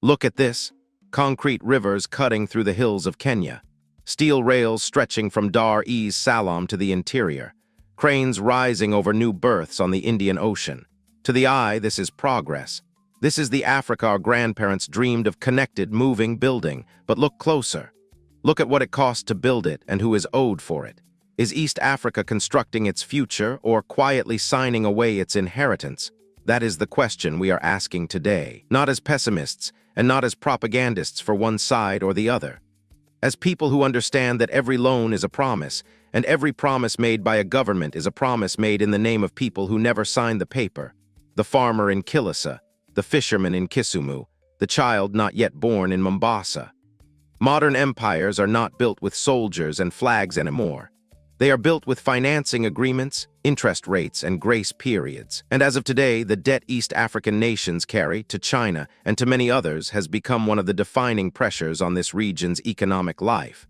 Look at this. Concrete rivers cutting through the hills of Kenya. Steel rails stretching from Dar es Salaam to the interior. Cranes rising over new berths on the Indian Ocean. To the eye, this is progress. This is the Africa our grandparents dreamed of: connected, moving, building. But look closer. Look at what it cost to build it and who is owed for it. Is East Africa constructing its future or quietly signing away its inheritance? That is the question we are asking today, not as pessimists and not as propagandists for one side or the other. As people who understand that every loan is a promise, and every promise made by a government is a promise made in the name of people who never signed the paper. The farmer in Kilisa, the fisherman in Kisumu, the child not yet born in Mombasa. Modern empires are not built with soldiers and flags anymore. They are built with financing agreements, interest rates, and grace periods. And as of today, the debt East African nations carry to China and to many others has become one of the defining pressures on this region's economic life.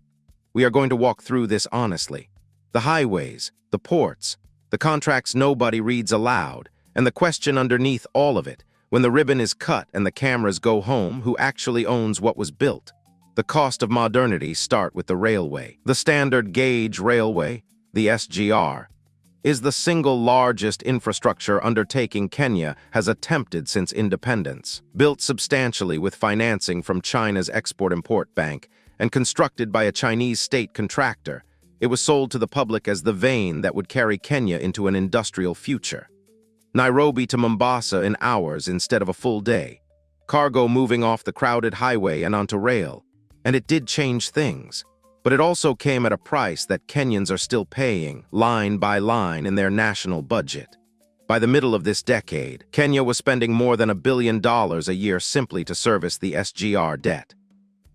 We are going to walk through this honestly. The highways, the ports, the contracts nobody reads aloud, and the question underneath all of it, when the ribbon is cut and the cameras go home, who actually owns what was built? The cost of modernity start with the railway. The standard gauge railway, the SGR, is the single largest infrastructure undertaking Kenya has attempted since independence. Built substantially with financing from China's Export-Import Bank and constructed by a Chinese state contractor, it was sold to the public as the vein that would carry Kenya into an industrial future. Nairobi to Mombasa in hours instead of a full day. Cargo moving off the crowded highway and onto rail. And it did change things, but it also came at a price that Kenyans are still paying, line by line, in their national budget. By the middle of this decade, Kenya was spending more than $1 billion a year simply to service the SGR debt.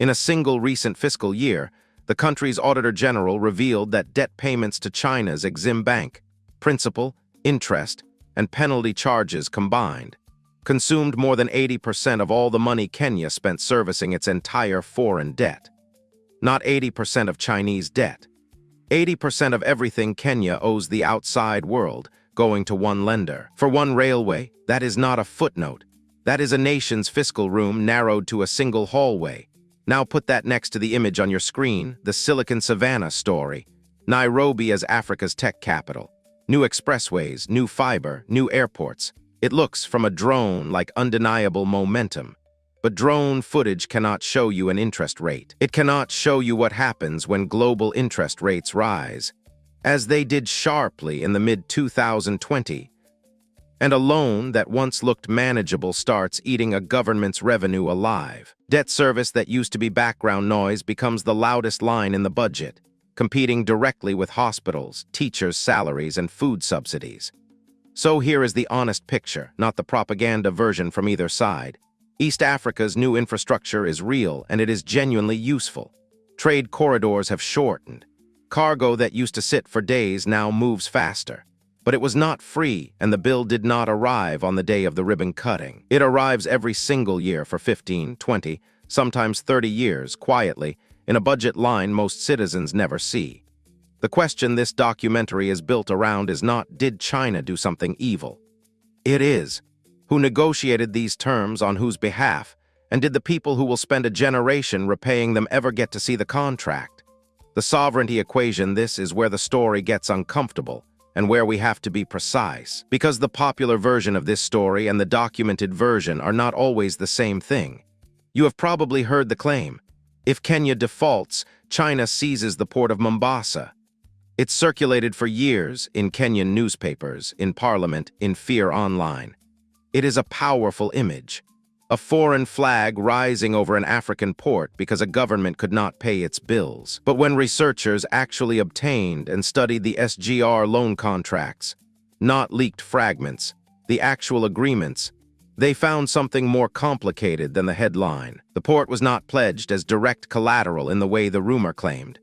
In a single recent fiscal year, the country's Auditor General revealed that debt payments to China's Exim Bank, principal, interest, and penalty charges combined, consumed more than 80% of all the money Kenya spent servicing its entire foreign debt. Not 80% of Chinese debt. 80% of everything Kenya owes the outside world, going to one lender. For one railway, that is not a footnote. That is a nation's fiscal room narrowed to a single hallway. Now put that next to the image on your screen, the Silicon Savannah story. Nairobi as Africa's tech capital. New expressways, new fiber, new airports. It looks from a drone like undeniable momentum. But drone footage cannot show you an interest rate. It cannot show you what happens when global interest rates rise, as they did sharply in the mid-2020. And a loan that once looked manageable starts eating a government's revenue alive. Debt service that used to be background noise becomes the loudest line in the budget, competing directly with hospitals, teachers' salaries, and food subsidies. So here is the honest picture, not the propaganda version from either side. East Africa's new infrastructure is real and it is genuinely useful. Trade corridors have shortened. Cargo that used to sit for days now moves faster. But it was not free, and the bill did not arrive on the day of the ribbon cutting. It arrives every single year for 15, 20, sometimes 30 years, quietly, in a budget line most citizens never see. The question this documentary is built around is not, did China do something evil? It is, who negotiated these terms on whose behalf, and did the people who will spend a generation repaying them ever get to see the contract? The sovereignty equation, this is where the story gets uncomfortable, and where we have to be precise, because the popular version of this story and the documented version are not always the same thing. You have probably heard the claim, if Kenya defaults, China seizes the port of Mombasa. It's circulated for years in Kenyan newspapers, in parliament, in Fear Online. It is a powerful image. A foreign flag rising over an African port because a government could not pay its bills. But when researchers actually obtained and studied the SGR loan contracts, not leaked fragments, the actual agreements, they found something more complicated than the headline. The port was not pledged as direct collateral in the way the rumor claimed.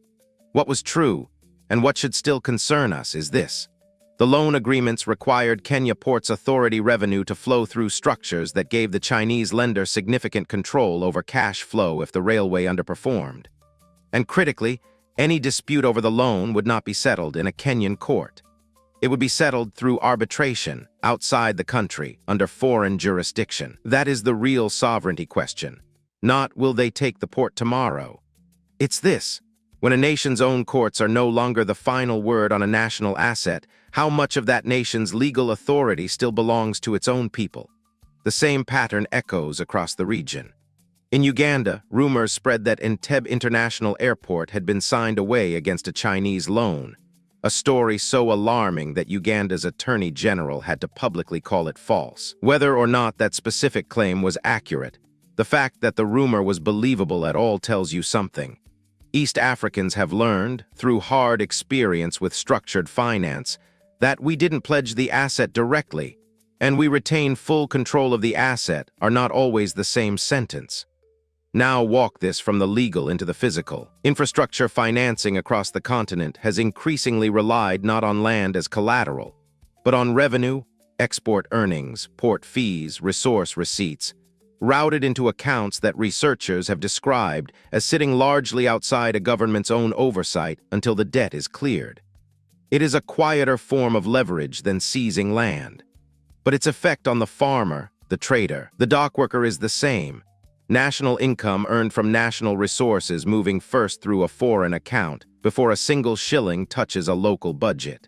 What was true, and what should still concern us, is this. The loan agreements required Kenya Ports Authority revenue to flow through structures that gave the Chinese lender significant control over cash flow if the railway underperformed. And critically, any dispute over the loan would not be settled in a Kenyan court. It would be settled through arbitration, outside the country, under foreign jurisdiction. That is the real sovereignty question. Not will they take the port tomorrow. It's this. When a nation's own courts are no longer the final word on a national asset, how much of that nation's legal authority still belongs to its own people? The same pattern echoes across the region. In Uganda, rumors spread that Entebbe International Airport had been signed away against a Chinese loan, a story so alarming that Uganda's Attorney General had to publicly call it false. Whether or not that specific claim was accurate, the fact that the rumor was believable at all tells you something. East Africans have learned, through hard experience with structured finance, that we didn't pledge the asset directly, and we retain full control of the asset are not always the same sentence. Now walk this from the legal into the physical. Infrastructure financing across the continent has increasingly relied not on land as collateral, but on revenue, export earnings, port fees, resource receipts, routed into accounts that researchers have described as sitting largely outside a government's own oversight until the debt is cleared. It is a quieter form of leverage than seizing land. But its effect on the farmer, the trader, the dockworker is the same. National income earned from national resources moving first through a foreign account before a single shilling touches a local budget.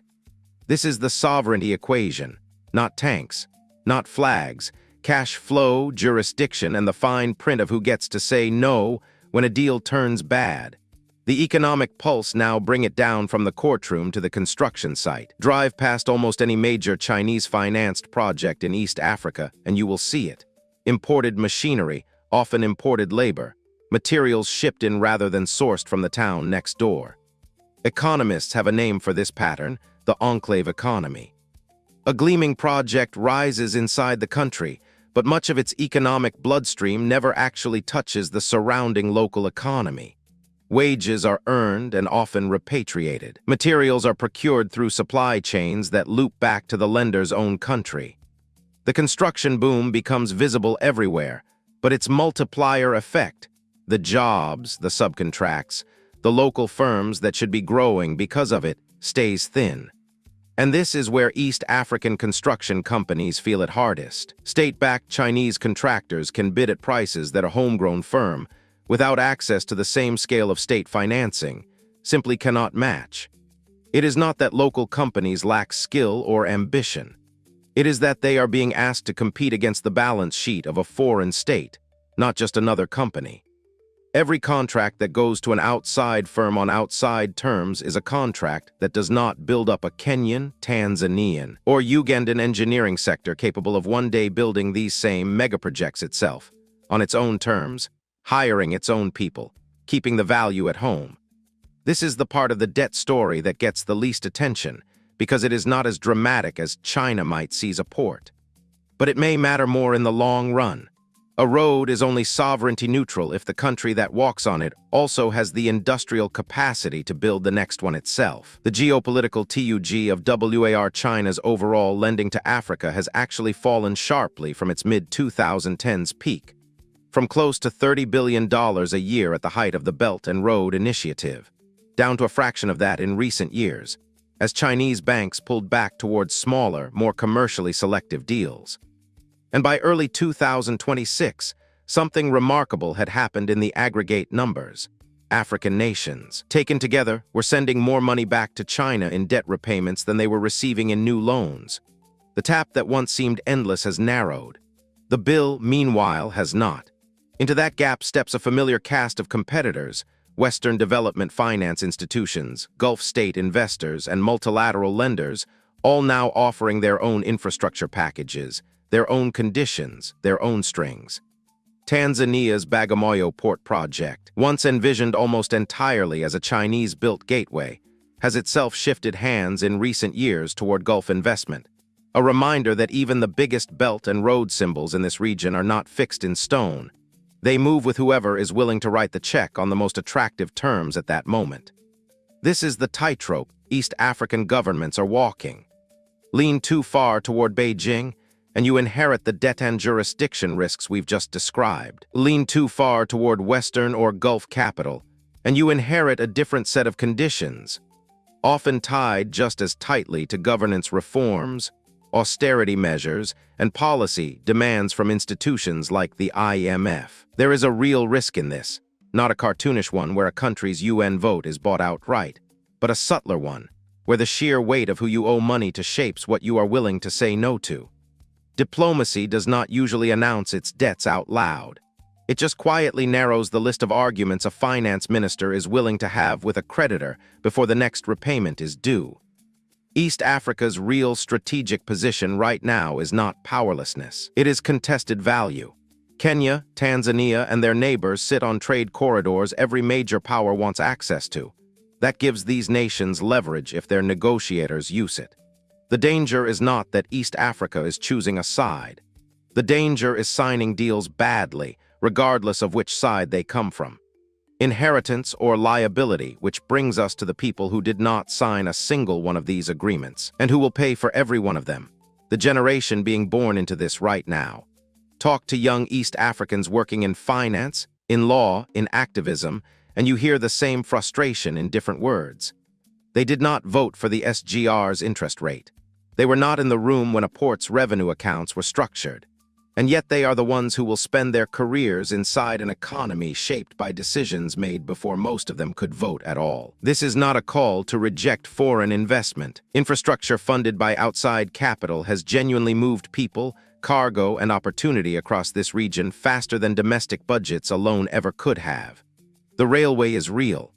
This is the sovereignty equation, not tanks, not flags, cash flow, jurisdiction, and the fine print of who gets to say no when a deal turns bad. The economic pulse now bring it down from the courtroom to the construction site. Drive past almost any major Chinese-financed project in East Africa, and you will see it. Imported machinery, often imported labor, materials shipped in rather than sourced from the town next door. Economists have a name for this pattern, the enclave economy. A gleaming project rises inside the country, but much of its economic bloodstream never actually touches the surrounding local economy. Wages are earned and often repatriated. Materials are procured through supply chains that loop back to the lender's own country. The construction boom becomes visible everywhere, but its multiplier effect, the jobs, the subcontracts, the local firms that should be growing because of it, stays thin. And this is where East African construction companies feel it hardest. State-backed Chinese contractors can bid at prices that a homegrown firm, without access to the same scale of state financing, simply cannot match. It is not that local companies lack skill or ambition. It is that they are being asked to compete against the balance sheet of a foreign state, not just another company. Every contract that goes to an outside firm on outside terms is a contract that does not build up a Kenyan, Tanzanian, or Ugandan engineering sector capable of one day building these same megaprojects itself, on its own terms, hiring its own people, keeping the value at home. This is the part of the debt story that gets the least attention, because it is not as dramatic as China might seize a port. But it may matter more in the long run. A road is only sovereignty neutral if the country that walks on it also has the industrial capacity to build the next one itself. The geopolitical TUG of WAR China's overall lending to Africa has actually fallen sharply from its mid-2010s peak, from close to $30 billion a year at the height of the Belt and Road Initiative, down to a fraction of that in recent years, as Chinese banks pulled back towards smaller, more commercially selective deals. And by early 2026, something remarkable had happened in the aggregate numbers. African nations, taken together, were sending more money back to China in debt repayments than they were receiving in new loans. The tap that once seemed endless has narrowed. The bill, meanwhile, has not. Into that gap steps a familiar cast of competitors, Western development finance institutions, Gulf state investors, and multilateral lenders, all now offering their own infrastructure packages, their own conditions, their own strings. Tanzania's Bagamoyo Port Project, once envisioned almost entirely as a Chinese-built gateway, has itself shifted hands in recent years toward Gulf investment, a reminder that even the biggest belt and road symbols in this region are not fixed in stone. They move with whoever is willing to write the check on the most attractive terms at that moment. This is the tightrope East African governments are walking. Lean too far toward Beijing, and you inherit the debt and jurisdiction risks we've just described. Lean too far toward Western or Gulf capital, and you inherit a different set of conditions, often tied just as tightly to governance reforms austerity measures, and policy demands from institutions like the IMF. There is a real risk in this, not a cartoonish one where a country's UN vote is bought outright, but a subtler one, where the sheer weight of who you owe money to shapes what you are willing to say no to. Diplomacy does not usually announce its debts out loud. It just quietly narrows the list of arguments a finance minister is willing to have with a creditor before the next repayment is due. East Africa's real strategic position right now is not powerlessness. It is contested value. Kenya, Tanzania, and their neighbors sit on trade corridors every major power wants access to. That gives these nations leverage if their negotiators use it. The danger is not that East Africa is choosing a side. The danger is signing deals badly, regardless of which side they come from. Inheritance or liability, which brings us to the people who did not sign a single one of these agreements, and who will pay for every one of them, the generation being born into this right now. Talk to young East Africans working in finance, in law, in activism, and you hear the same frustration in different words. They did not vote for the SGR's interest rate. They were not in the room when a port's revenue accounts were structured. And yet they are the ones who will spend their careers inside an economy shaped by decisions made before most of them could vote at all. This is not a call to reject foreign investment. Infrastructure funded by outside capital has genuinely moved people, cargo, and opportunity across this region faster than domestic budgets alone ever could have. The railway is real.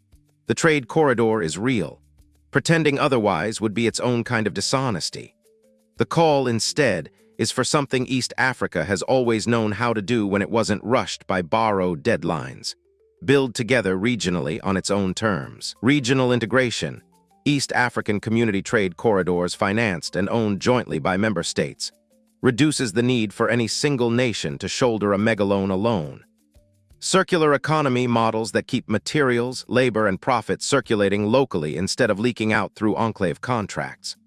The trade corridor is real. Pretending otherwise would be its own kind of dishonesty. The call, instead, is for something East Africa has always known how to do when it wasn't rushed by borrowed deadlines. Build together regionally on its own terms. Regional integration. East African community trade corridors financed and owned jointly by member states reduces the need for any single nation to shoulder a megaloan alone. Circular economy models that keep materials, labor, and profit circulating locally instead of leaking out through enclave contracts.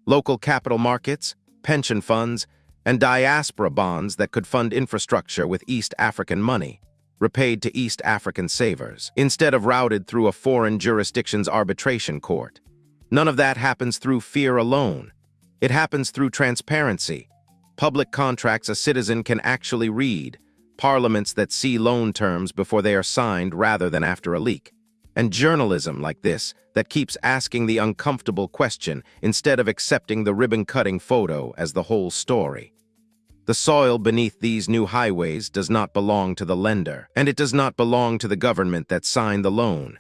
Local capital markets, pension funds, and diaspora bonds that could fund infrastructure with East African money, repaid to East African savers, instead of routed through a foreign jurisdiction's arbitration court. None of that happens through fear alone. It happens through transparency. Public contracts a citizen can actually read, parliaments that see loan terms before they are signed rather than after a leak, and journalism like this that keeps asking the uncomfortable question instead of accepting the ribbon-cutting photo as the whole story. The soil beneath these new highways does not belong to the lender, and it does not belong to the government that signed the loan.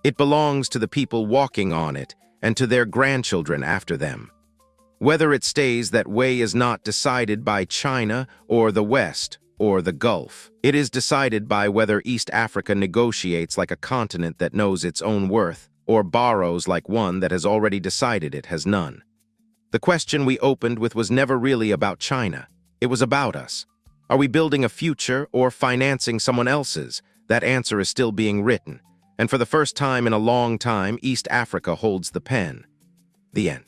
It belongs to the people walking on it and to their grandchildren after them. Whether it stays that way is not decided by China or the West or the Gulf. It is decided by whether East Africa negotiates like a continent that knows its own worth or borrows like one that has already decided it has none. The question we opened with was never really about China. It was about us. Are we building a future or financing someone else's? That answer is still being written. And for the first time in a long time, East Africa holds the pen. The end.